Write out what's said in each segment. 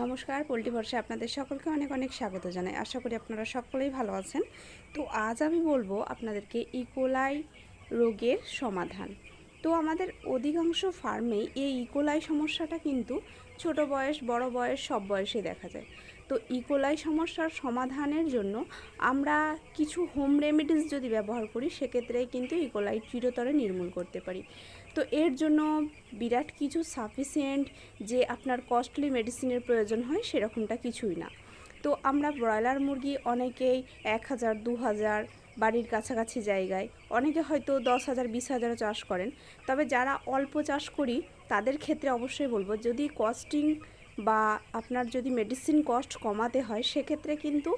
নমস্কার, পোল্ট্রি বর্ষে আপনাদের সকলকে অনেক অনেক স্বাগত জানাই। আশা করি আপনারা সকলেই ভালো আছেন। তো আজ আমি বলবো আপনাদেরকে ইকোলাই রোগের সমাধান। তো আমাদের অধিকাংশ ফার্মেই এই ইকোলাই সমস্যাটা কিন্তু ছোট বয়স বড় বয়স সব বয়সে দেখা যায়। তো ইকোলাই সমস্যার সমাধানের জন্য আমরা কিছু হোম রেমেডিস যদি ব্যবহার করি সেক্ষেত্রে কিন্তু ইকোলাই চিরতরে নির্মূল করতে পারি। তো এর জন্য বিরাট কিছু সাফিসিয়েন্ট যে আপনার কস্টলি মেডিসিনের প্রয়োজন হয় সেরকমটা কিছুই না। তো আমরা ব্রয়লার মুরগি অনেকেই 1000 2000 বাড়ির কাছাকাছি জায়গায়, অনেকে হয়তো 10,000 20,000 চাষ করেন। তবে যারা অল্প চাষ করি তাদের ক্ষেত্রে অবশ্যই বলবো, যদি কস্টিং বা আপনার যদি মেডিসিন কস্ট কমাতে হয় সেক্ষেত্রে কিন্তু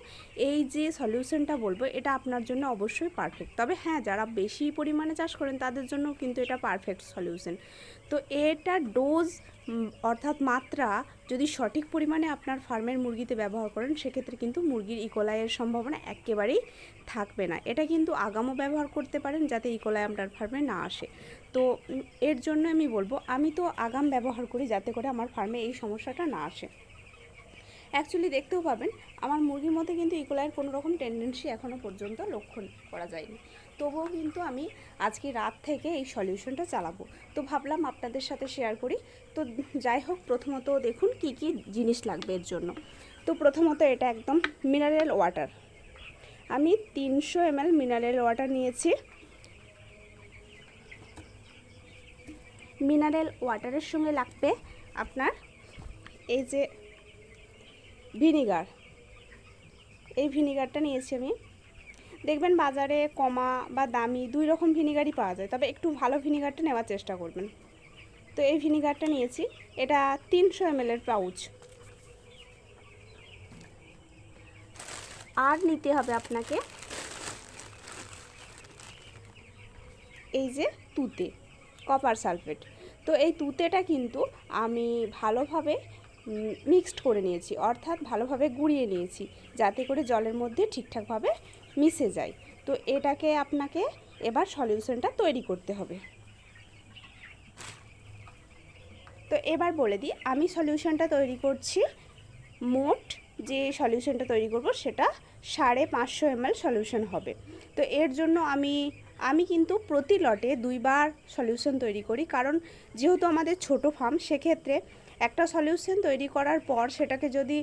এই যে সলিউশনটা বলবো এটা আপনার জন্য অবশ্যই পারফেক্ট। তবে হ্যাঁ, যারা বেশি পরিমাণে চাষ করেন তাদের জন্য কিন্তু এটা পারফেক্ট সলিউশন। তো এটা ডোজ অর্থাৎ মাত্রা যদি সঠিক পরিমাণে আপনার ফার্মের মুরগিতে ব্যবহার করেন সেক্ষেত্রে কিন্তু মুরগির ইকোলাইয়ের সম্ভাবনা একেবারেই থাকবে না। এটা কিন্তু আগামও ব্যবহার করতে পারেন যাতে ইকোলাই আপনার ফার্মে না আসে। তো এর জন্য আমি বলবো, আমি তো আগাম ব্যবহার করি যাতে করে আমার ফার্মে এই সমস্যাটা না আসে। অ্যাকচুয়ালি দেখতেও পাবেন আমার মুরগির মধ্যে কিন্তু ইকোলাইয়ের কোনো রকম টেন্ডেন্সি এখনও পর্যন্ত লক্ষ্য করা যায়নি। তবুও কিন্তু আমি আজকে রাত থেকে এই সলিউশনটা চালাবো, তো ভাবলাম আপনাদের সাথে শেয়ার করি। তো যাই হোক, প্রথমত দেখুন কি কি জিনিস লাগবে এর জন্য। তো প্রথমত এটা একদম মিনারেল ওয়াটার, আমি 300 ml মিনারেল ওয়াটার নিয়েছি। মিনারেল ওয়াটারের সঙ্গে লাগবে আপনার এই যে ভিনিগার, এই ভিনিগারটা নিয়েছি আমি। দেখবেন বাজারে কমা বা দামি দুই রকম ভিনিগারই পাওয়া যায়, তবে একটু ভালো ভিনিগারটা নেওয়ার চেষ্টা করবেন। তো এই ভিনিগারটা নিয়েছি, এটা 300 ml এর পাউচ। আর নিতে হবে আপনাকে এই যে তুতে, কপার সালফেট। তো এই তুতেটা কিন্তু আমি ভালোভাবে মিক্সড করে নিয়েছি, অর্থাৎ ভালোভাবে গুঁড়িয়ে নিয়েছি যাতে করে জলের মধ্যে ঠিকঠাকভাবে মিশে যায়। তো এটাকে আপনাকে এবার সলিউশনটা তৈরি করতে হবে। তো এবার বলে দিই আমি সলিউশনটা তৈরি করছি। মোট যে সলিউশনটা তৈরি করব সেটা 550 ml সলিউশন হবে। তো এর জন্য আমি কিন্তু প্রতি লটে 2বার সলিউশন তৈরি করি, কারণ যেহেতু আমাদের ছোট ফার্ম সেক্ষেত্রে একটা সলিউশন তৈরি করার পর সেটাকে যদি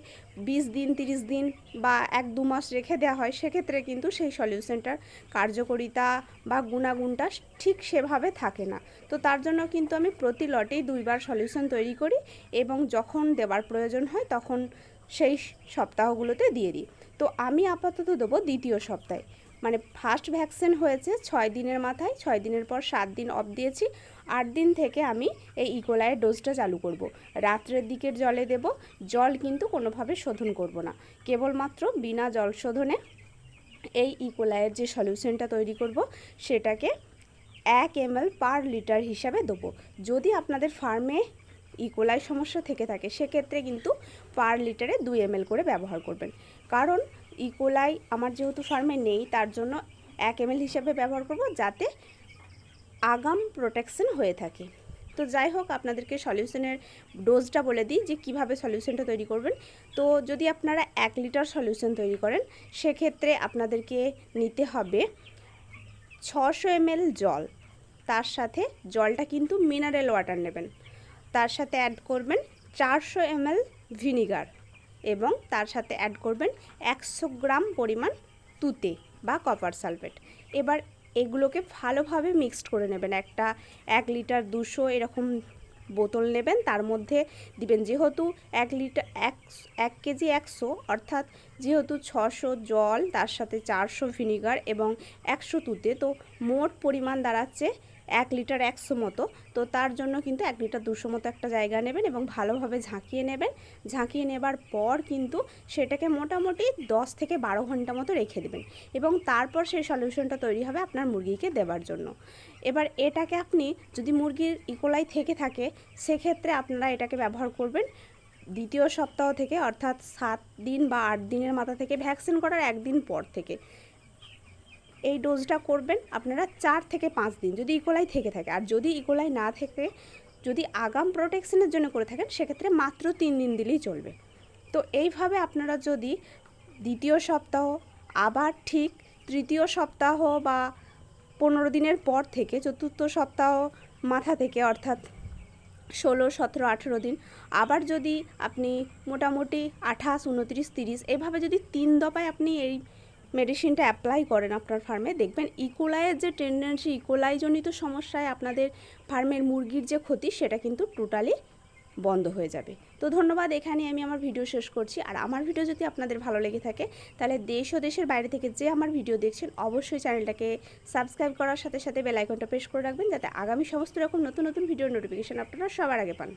20 দিন 30 দিন বা 1-2 মাস রেখে দেওয়া হয় সেক্ষেত্রে কিন্তু সেই সলিউশনটার কার্যকারিতা বা গুণাগুণটা ঠিক সেভাবে থাকে না। তো তার জন্য কিন্তু আমি প্রতি লটেই 2বার সলিউশন তৈরি করি এবং যখন দেওয়ার প্রয়োজন হয় তখন সেই সপ্তাহগুলোতে দিয়ে দিই। তো আমি আপাতত দেবো দ্বিতীয় সপ্তাহে, মানে ফার্স্ট ভ্যাকসিন হয়েছে 6 দিনের মাথায়, 6 দিনের পর 7 দিন অফ দিয়েছি। 8 দিন থেকে আমি এই ইকোলাইয়ের ডোজটা চালু করব। রাত্রের দিকের জলে দেব, জল কিন্তু কোনোভাবে শোধন করব না, কেবলমাত্র বিনা জল শোধনে এই ইকোলাইয়ের যে সলিউশনটা তৈরি করব সেটাকে 1 ml পার লিটার হিসাবে দেবো। যদি আপনাদের ফার্মে ইকোলাই সমস্যা থেকে থাকে সেক্ষেত্রে কিন্তু পার লিটারে 2 ml করে ব্যবহার করবেন, কারণ ইকোলাই আমার যেহেতু ফার্মে নেই তার জন্য 1 ml হিসাবে ব্যবহার করব যাতে আগাম প্রোটেকশন হয়ে থাকে। তো যাই হোক, আপনাদেরকে সলিউশনের ডোজটা বলে দিই যে কিভাবে সলিউশনটা তৈরি করবেন। তো যদি আপনারা 1 লিটার সলিউশন তৈরি করেন সেক্ষেত্রে আপনাদেরকে নিতে হবে 600 ml জল, তার সাথে জলটা কিন্তু মিনারেল ওয়াটার নেবেন, তার সাথে অ্যাড করবেন 400 ml ভিনিগার এবং তার সাথে অ্যাড করবেন 100 গ্রাম পরিমাণ তুতে বা কপার সালফেট। এবার এগুলোকে ভালোভাবে মিক্সড করে নেবেন। একটা 1 লিটার 200 এরকম বোতল নেবেন, তার মধ্যে দিবেন যেহেতু 1 লিটার 1 কেজি 100, অর্থাৎ যেহেতু 600 জল তার সাথে 400 ভিনিগার এবং 100 তুতে, তো মোট পরিমাণ দাঁড়াচ্ছে 1 লিটার 100 মতো। তো তার জন্য কিন্তু 1 লিটার 200 মতো একটা জায়গা নেবেন এবং ভালোভাবে ঝাঁকিয়ে নেবেন। ঝাঁকিয়ে নেবার পর কিন্তু সেটাকে মোটামুটি 10 থেকে 12 ঘন্টা মতো রেখে দেবেন এবং তারপর সেই সলিউশনটা তৈরি হবে আপনার মুরগিকে দেওয়ার জন্য। এবার এটাকে আপনি যদি মুরগির ইকোলাই থেকে থাকে সেক্ষেত্রে আপনারা এটাকে ব্যবহার করবেন দ্বিতীয় সপ্তাহ থেকে, অর্থাৎ 7 দিন বা 8 দিনের মাথা থেকে, ভ্যাকসিন করার 1 দিন পর থেকে এই ডোজটা করবেন আপনারা 4 থেকে 5 দিন যদি ইকোলাই থেকে থাকে। আর যদি ইকোলাই না থেকে যদি আগাম প্রোটেকশনের জন্য করে থাকেন সেক্ষেত্রে মাত্র 3 দিন দিলেই চলবে। তো এইভাবে আপনারা যদি দ্বিতীয় সপ্তাহ, আবার ঠিক তৃতীয় সপ্তাহ বা 15 দিনের পর থেকে চতুর্থ সপ্তাহ মাথা থেকে, অর্থাৎ 16, 17, 18 দিন, আবার যদি আপনি মোটামুটি 28, 29, 30 এভাবে যদি 3 দফায় আপনি এই মেডিসিনটা অ্যাপ্লাই করেন আপনার ফার্মে, দেখবেন ইকোলাইয়ের যে টেন্ডেন্সি, ইকোলাইজনিত সমস্যায় আপনাদের ফার্মের মুরগির যে ক্ষতি, সেটা কিন্তু টোটালি বন্ধ হয়ে যাবে। তো ধন্যবাদ, এখানে আমি আমার ভিডিও শেষ করছি। আর আমার ভিডিও যদি আপনাদের ভালো লেগে থাকে তাহলে দেশ ও দেশের বাইরে থেকে যে আমার ভিডিও দেখছেন অবশ্যই চ্যানেলটাকে সাবস্ক্রাইব করার সাথে সাথে বেল আইকনটা প্রেস করে রাখবেন, যাতে আগামী সমস্ত রকম নতুন নতুন ভিডিওর নোটিফিকেশান আপনারা সবার আগে পান।